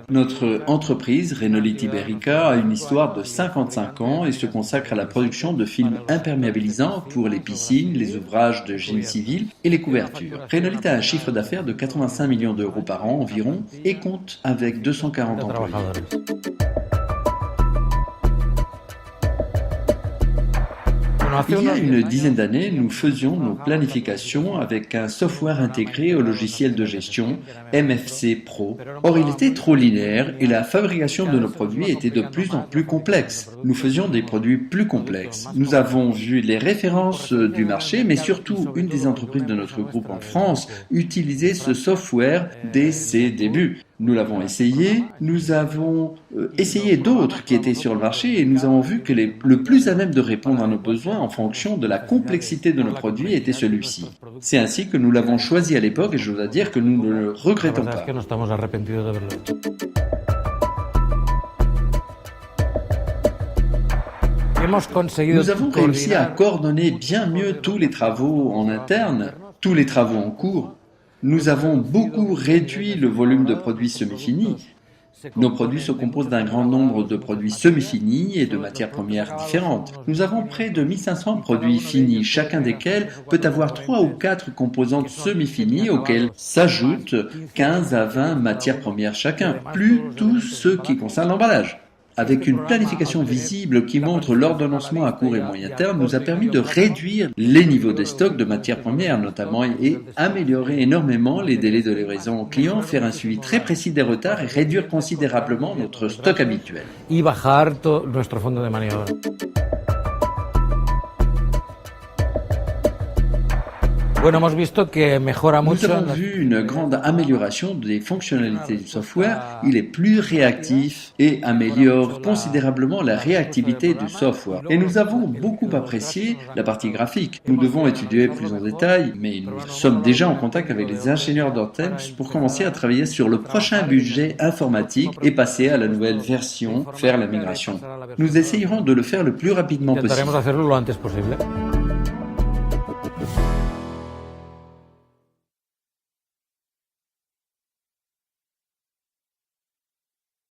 Notre entreprise, Renolith Ibérica, a une histoire de 55 ans et se consacre à la production de films imperméabilisants pour les piscines, les ouvrages de génie civil et les couvertures. Renolith a un chiffre d'affaires de 85 millions d'euros par an environ et compte avec 240 employés. Il y a une dizaine d'années, nous faisions nos planifications avec un software intégré au logiciel de gestion MFC Pro. Or, il était trop linéaire et la fabrication de nos produits était de plus en plus complexe. Nous faisions des produits plus complexes. Nous avons vu les références du marché, mais surtout une des entreprises de notre groupe en France utiliser ce software dès ses débuts. Nous l'avons essayé, nous avons essayé d'autres qui étaient sur le marché et nous avons vu que le plus à même de répondre à nos besoins en fonction de la complexité de nos produits était celui-ci. C'est ainsi que nous l'avons choisi à l'époque et je dois dire que nous ne le regrettons pas. Nous avons réussi à coordonner bien mieux tous les travaux en interne, tous les travaux en cours. Nous avons beaucoup réduit le volume de produits semi-finis. Nos produits se composent d'un grand nombre de produits semi-finis et de matières premières différentes. Nous avons près de 1500 produits finis, chacun desquels peut avoir 3 ou 4 composantes semi-finies auxquelles s'ajoutent 15 à 20 matières premières chacun, plus tout ce qui concerne l'emballage. Avec une planification visible qui montre l'ordonnancement à court et moyen terme, nous a permis de réduire les niveaux des stocks de matières premières notamment et améliorer énormément les délais de livraison aux clients, faire un suivi très précis des retards et réduire considérablement notre stock habituel. Nous avons vu une grande amélioration des fonctionnalités du software. Il est plus réactif et améliore considérablement la réactivité du software. Et nous avons beaucoup apprécié la partie graphique. Nous devons étudier plus en détail, mais nous sommes déjà en contact avec les ingénieurs d'Hortemps pour commencer à travailler sur le prochain budget informatique et passer à la nouvelle version, faire la migration. Nous essayerons de le faire le plus rapidement possible.